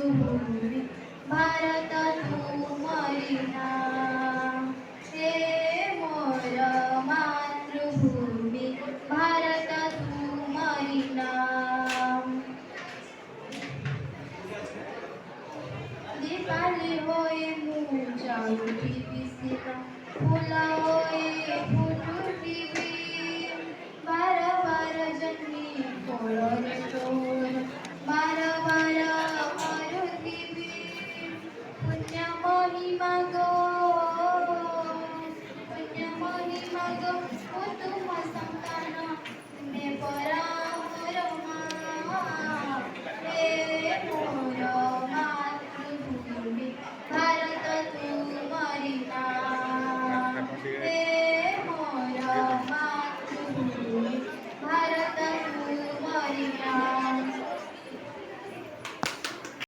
मातृभूमी भारत तू मैना हे मोर मातृभूमी भारत तू मैना दीपाली होय मुंच्या दिसिना फुला होय फुटुकी बार बार जन्मी फळ रे बार बार